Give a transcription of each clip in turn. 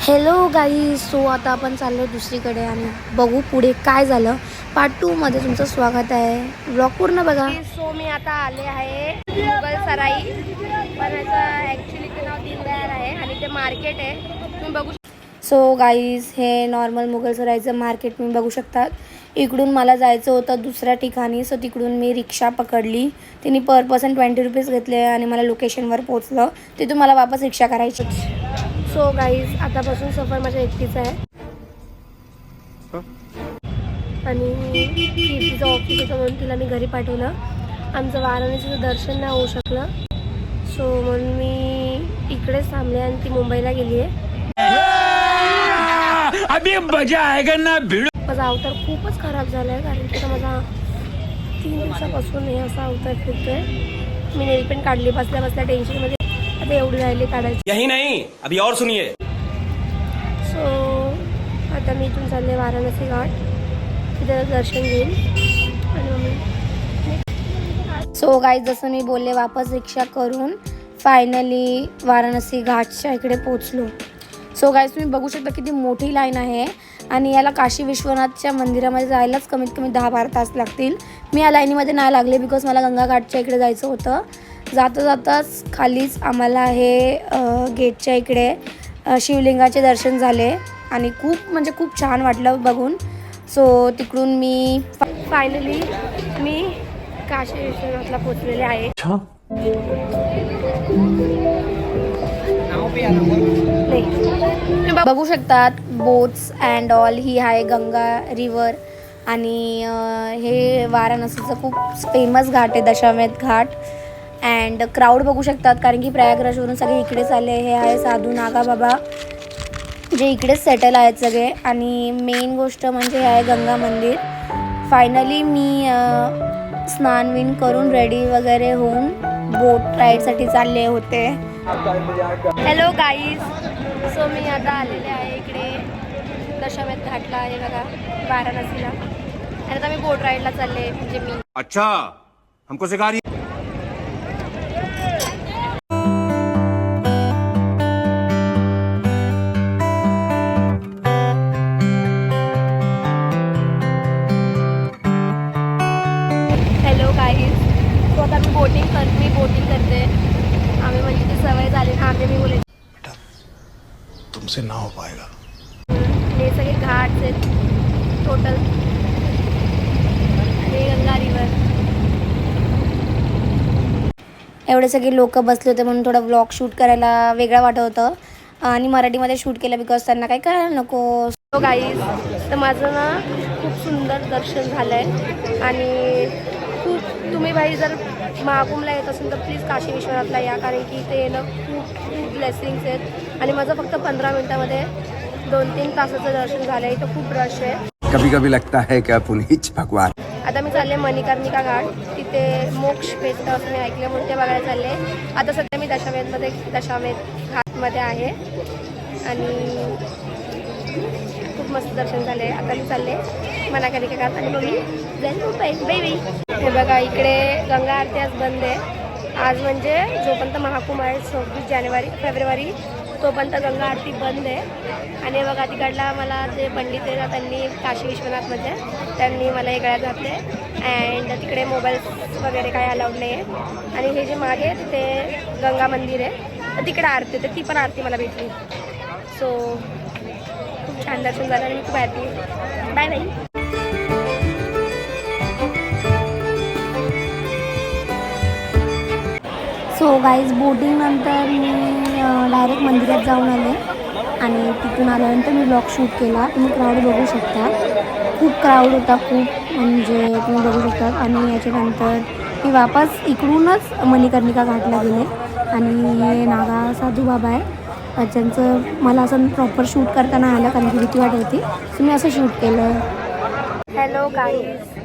Hello guys. So आता आपण चाललो दुसरीकडे आणि बघू पुढे काय झालं. पार्ट 2 मध्ये तुमचं स्वागत आहे. ब्लॉग पूर्ण बघा. सो मी आता आले आहे मुघल सराई, पण याचं ॲक्च्युली ते नाव दीनदयाल आहे आणि ते मार्केट आहे, तुम्ही बघू. सो गाईज, हे नॉर्मल मुघल सराईचं मार्केट तुम्ही बघू शकतात. इकडून मला जायचं होतं दुसऱ्या ठिकाणी, सो तिकडून मी रिक्षा पकडली. तिने पर पर्सन 20 रुपीज घेतले आणि मला लोकेशनवर पोचलं. तिथून मला वापस रिक्षा करायची. सो गाईज, आतापासून सफर माझ्या एकटीचा आहे आणि कीर्तीचं ऑफिस होतं म्हणून तिला मी घरी पाठवलं. आमचं वाराणसीचं दर्शन नाही होऊ शकलं, सो म्हणून मी इकडेच थांबले आणि ती मुंबईला गेली आहे. माझा अवतार खूपच खराब झाला आहे, कारण की माझा 3 दिवसापासून हे असा अवतार फिरतोय. मी नेलपेंट काढली बसल्या बसल्या टेन्शनमध्ये. आता एवढी राहिली काढायची. यही नहीं, अभी और सुनिए. सो आता मी इथून चालले वाराणसी घाट, तिथे दर्शन घेईन आणि मग. सो गाईज, जसं मी बोलले, वापस रिक्षा करून फायनली वाराणसी घाटच्या इकडे पोचलो. सो गाईज, तुम्ही बघू शकता किती मोठी लाईन आहे आणि याला काशी विश्वनाथच्या मंदिरामध्ये जायलाच कमीत कमी 10-12 तास लागतील. मी या लाईनीमध्ये नाही लागले बिकॉज मला गंगा घाटच्या इकडे जायचं होतं. जाता जाताच खालीच आम्हाला हे गेटच्या इकडे शिवलिंगाचे दर्शन झाले आणि खूप छान वाटलं बघून. सो तिकडून मी फायनली काशी विश्वनाथला पोचलेले आहे. बघू शकतात बोट्स अँड ऑल. ही आहे गंगा रिव्हर आणि हे वाराणसीचं खूप फेमस घाट आहे, दशाश्वमेध घाट. अँड क्राऊड बघू शकतात, कारण की प्रयागराजवरून सगळे इकडेच आले. हे आहे साधू नागाबाबा, जे इकडेच सेटल आहेत सगळे. आणि मेन गोष्ट म्हणजे हे आहे गंगा मंदिर. फायनली मी स्नान विन करून रेडी वगैरे होऊन बोट राईडसाठी चालले होते. Hello guys. सो मी आता आलेले आहे इकडे दशाश्वमेध घाटला आहे बघा, वाराणसीला. आणि आता मी बोट राईडला चालले, म्हणजे मी. अच्छा, हमको सिखा रही. Hello guys. सो आता मी बोटिंग करते. आम्ही म्हणजे ती सवय झाली ना, मी बोले बेटा तुमसे ना हो पाएगा. हे सगळे घाट्स आहेत टोटल. हे गंगा रिव्हर. एवढे सगळे लोक बसले होते म्हणून थोडं व्लॉग शूट करायला वेगळं वाटत होतं आणि मराठीमध्ये शूट केलं बिकॉज त्यांना काही कळायला नको. सो गाईज, तर माझं ना खूप सुंदर दर्शन झालं आहे आणि तुम्ही भाई जर महाकुंभला येत असेल तर प्लीज काशी विश्वनाथला या, कारण की ते ना खूप ब्लेसिंग्स आहेत. आणि माझं फक्त 15 मिनिटामध्ये 2-3 तासाचं दर्शन झालं आहे. इथं खूप रश आहे. कभी कभी लगता है कि आपण हीच भगवान. आता मी चालले मणिकर्णिका घाट, तिथे मोक्ष भेटतं असं मी ऐकलं म्हणून ते बघायला चालले. आता सध्या मी दशाश्वमेध घाटमध्ये आहे आणि खूप मस्त दर्शन झाले. आता मी चालले मणिकर्णिका घाट आणि मग मी जाईल मुंबई. बाय. हे बघा, इकडे गंगा आरती आज बंद आहे. आज म्हणजे जोपर्यंत महाकुंभ आहे 26 फेब्रुवारी तोपर्यंत गंगा आरती बंद आहे. आणि बघा तिकडला मला जे पंडित आहे ना, त्यांनी काशी विश्वनाथमध्ये त्यांनी मला हे गळ्यात घातले. अँड तिकडे मोबाईल्स वगैरे काही अलाउड नाही आहे. आणि हे जे मागे तिथे गंगा मंदिर आहे, तर तिकडे आरती होते, ती पण आरती मला भेटली. सो खूप छान दर्शन झालं आणि मी खूप happy. Bye bye. So guys, boating नंतर मी डायरेक्ट मंदिरात जाऊन आले आणि तिथून आल्यानंतर मी ब्लॉग शूट केला. तुम्ही क्राऊड बघू शकता, खूप क्राऊड होता, खूप म्हणजे तुम्ही बघू शकता. आणि याच्यानंतर मी वापस इकडूनच मणिकर्णिका घाटला गेले आणि हे नागा साधू बाबा आहे, ज्यांचं मला असं प्रॉपर शूट करता नाही आलं कारण की भीती वाटत होती, सो मी असं शूट केलं. Hello guys.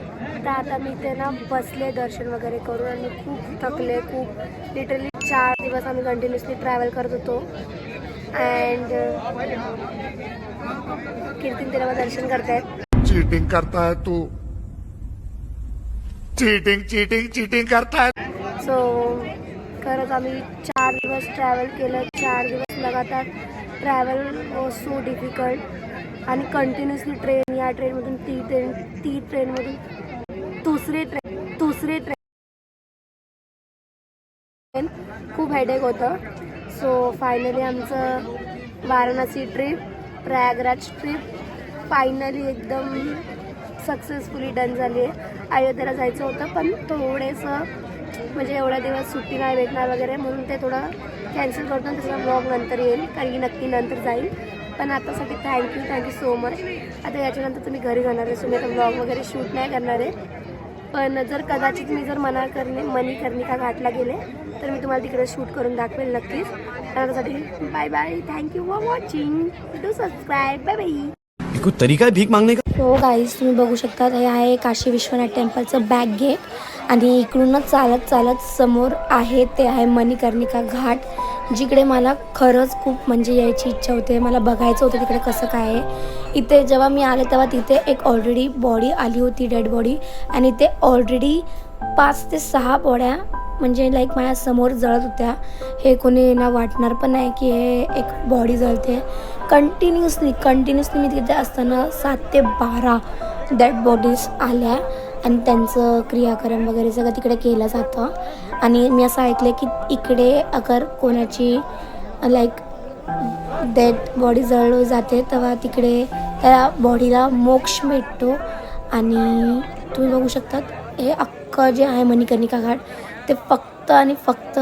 तर आता मी ते ना बसले दर्शन वगैरे करून आणि खूप थकले. खूप लिटरली 4 दिवस आम्ही कंटिन्युअसली ट्रॅव्हल करत होतो. अँड कीर्तीन तेव्हा दर्शन करतायत. चीटिंग करता है तू. चीटिंग करता है. सो खरंच आम्ही 4 दिवस ट्रॅव्हल केलं, 4 दिवस लगातार ट्रॅव्हल वॉज सो डिफिकल्ट आणि कंटिन्युअसली ट्रेन, या ट्रेनमधून ती ट्रेनमधून दुसरी ट्रेन खूप हेडेक होतं. सो फायनली आमचं Varanasi trip, Prayagraj trip finally एकदम सक्सेसफुली डन झाली आहे. अयोध्येला जायचं होतं पण थोडेसं म्हणजे एवढ्या दिवस सुट्टी नाही भेटणार वगैरे म्हणून ते थोडं कॅन्सल करतो आणि त्याचा ब्लॉग नंतर येईल, कारण की नक्की नंतर जाईल. पण आतासाठी थँक्यू सो मच. आता याच्यानंतर तुम्ही घरी जाणार आहे, सो मी आता ब्लॉग वगैरे शूट नाही करणार आहे. पण जर कदाचित मी जर मणिकर्णिका घाटला गेले तर मी तुम्हाला तिकडे शूट करून दाखवेल नक्कीच. त्यासाठी bye bye, thank you for watching, do subscribe, bye bye. कोई तरीका है भीख मांगने का? हो गाईज, तुम्ही बघू शकता हे आहे काशी विश्वनाथ टेम्पलचं बॅक गेट आणि इकडूनच चालत समोर आहे ते आहे मणिकर्णिका घाट, जिकडे मला खरंच खूप म्हणजे यायची इच्छा होते. मला बघायचं होतं तिकडे कसं काय आहे. इथे जेव्हा मी आले तेव्हा तिथे एक ऑलरेडी बॉडी आली होती, डेड बॉडी, आणि ते ऑलरेडी 5 ते 6 बॉड्या म्हणजे लाईक माझ्यासमोर जळत होत्या. हे कोणी ना वाटणार पण नाही की हे एक बॉडी जळते. कंटिन्युअसली मी तिथे असताना 7 ते 12 डेड बॉडीज आल्या आणि त्यांचं क्रियाकरण वगैरे सगळं तिकडे केलं जातं. आणि मी असं ऐकलं की इकडे अगर कोणाची लाईक डेड बॉडी जळली जाते तेव्हा तिकडे त्या बॉडीला मोक्ष मिळतो. आणि तुम्ही बघू शकतात हे अख्खं जे आहे मणिकर्णिका घाट ते फक्त आणि फक्त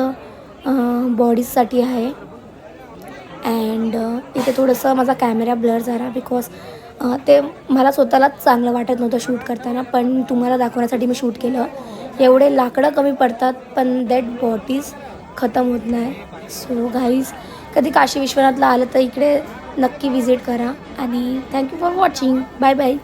बॉडीजसाठी आहे. अँड इथे थोडंसं माझा कॅमेरा ब्लर झाला बिकॉज ते मला स्वतःलाच चांगलं वाटत नव्हतं शूट करताना, पण तुम्हाला दाखवण्यासाठी मी शूट केलं. एवढे लाकडं कमी पडतात पण डेड बॉडीज खतम होत नाही. सो गाईज, कधी काशी विश्वनाथला आलं तर इकडे नक्की विजिट करा आणि thank you for watching, bye bye.